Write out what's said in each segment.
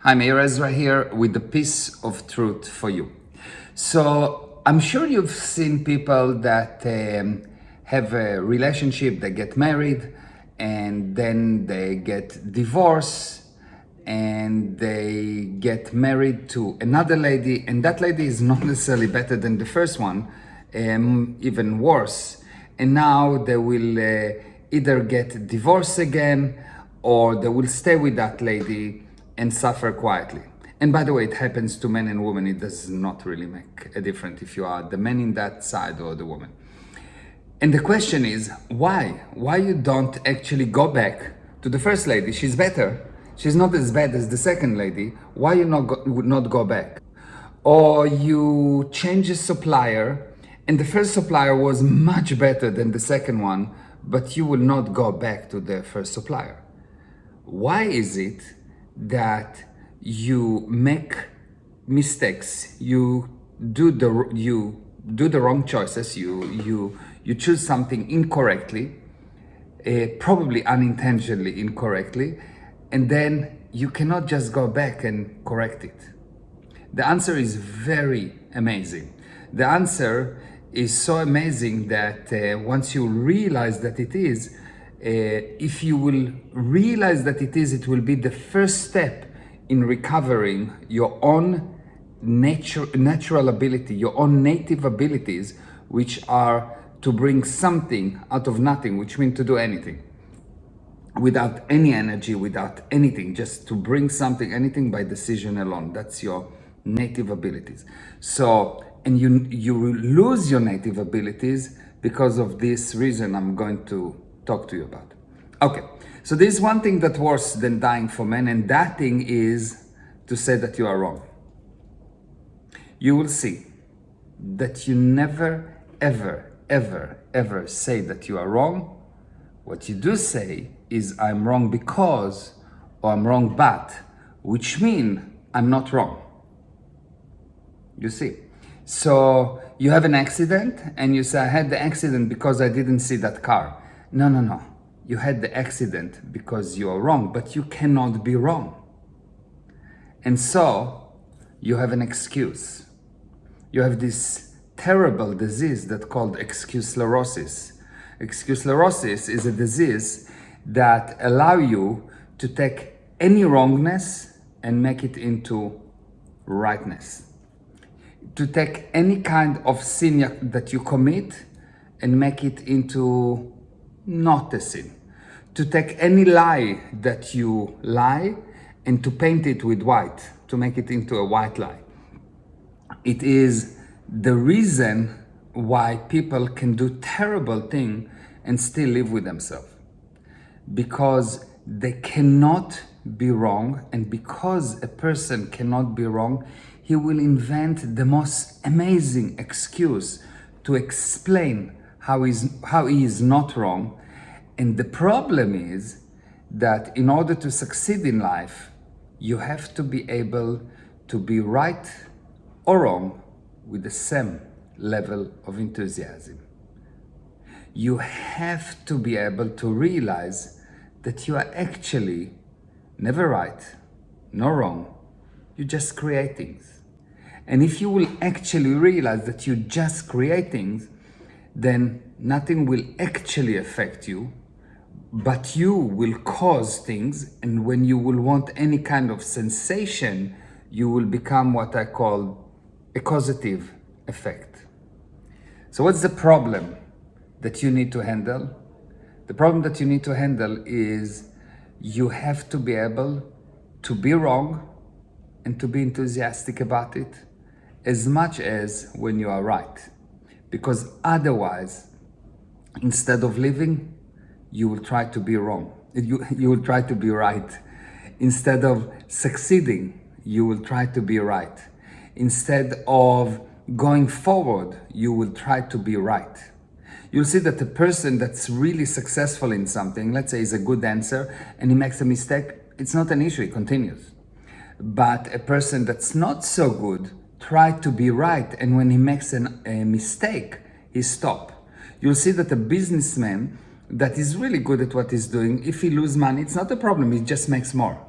Hi, Meir Ezra here with the piece of truth for you. So I'm sure you've seen people that have a relationship, they get married, and then they get divorced, and they get married to another lady, and that lady is not necessarily better than the first one, even worse. And now they will either get divorced again, or they will stay with that lady and suffer quietly. And by the way, it happens to men and women. It does not really make a difference if you are the man in that side or the woman. And the question is, why? Why you don't actually go back to the first lady? She's better. She's not as bad as the second lady. Why you would not go back? Or you change a supplier and the first supplier was much better than the second one, but you will not go back to the first supplier. Why is it that you make mistakes, you do the wrong choices, you choose something incorrectly, probably unintentionally incorrectly, and then you cannot just go back and correct it? The answer is very amazing. The answer is so amazing that once you realize that it is, if you will realize that it is, it will be the first step in recovering your own natural ability, your own native abilities, which are to bring something out of nothing, which means to do anything without any energy, without anything, just to bring something, anything by decision alone. That's your native abilities. So, and you will lose your native abilities because of this reason I'm going to talk to you about. Okay, so there's one thing that's worse than dying for men, and that thing is to say that you are wrong. You will see that you never, ever, ever, ever say that you are wrong. What you do say is, I'm wrong because, or I'm wrong but, which means I'm not wrong. You see? So you have an accident and you say, I had the accident because I didn't see that car. No. You had the accident because you are wrong, but you cannot be wrong. And so you have an excuse. You have this terrible disease that's called excuse sclerosis. Excuse sclerosis is a disease that allows you to take any wrongness and make it into rightness. To take any kind of sin that you commit and make it into not a sin. To take any lie that you lie and to paint it with white, to make it into a white lie. It is the reason why people can do terrible things and still live with themselves. Because they cannot be wrong, and because a person cannot be wrong, he will invent the most amazing excuse to explain how he is not wrong. And the problem is that in order to succeed in life, you have to be able to be right or wrong with the same level of enthusiasm. You have to be able to realize that you are actually never right nor wrong. You just create things. And if you will actually realize that you just create things, then nothing will actually affect you, but you will cause things. And when you will want any kind of sensation, you will become what I call a causative effect. So what's the problem that you need to handle? The problem that you need to handle is you have to be able to be wrong and to be enthusiastic about it as much as when you are right. Because otherwise, instead of living, you will try to be wrong. You will try to be right. Instead of succeeding, you will try to be right. Instead of going forward, you will try to be right. You'll see that the person that's really successful in something, let's say is a good dancer, and he makes a mistake, it's not an issue, he continues. But a person that's not so good try to be right, and when he makes a mistake, he stops. You'll see that a businessman that is really good at what he's doing, if he loses money, it's not a problem, he just makes more.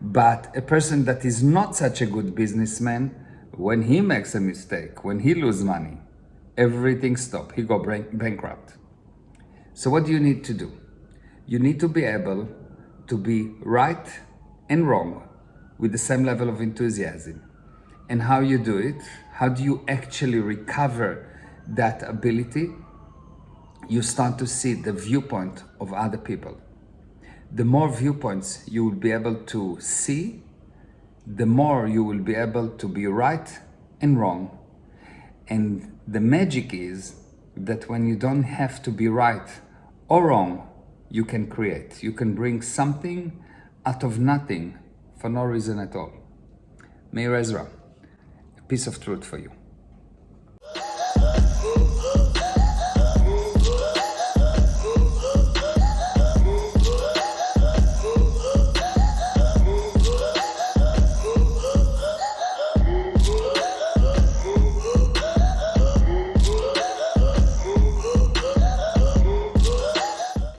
But a person that is not such a good businessman, when he makes a mistake, when he loses money, everything stops. He go bankrupt. So what do you need to do? You need to be able to be right and wrong with the same level of enthusiasm. And how you do it, how do you actually recover that ability? You start to see the viewpoint of other people. The more viewpoints you will be able to see, the more you will be able to be right and wrong. And the magic is that when you don't have to be right or wrong, you can create. You can bring something out of nothing for no reason at all. Meir Ezra, a piece of truth for you.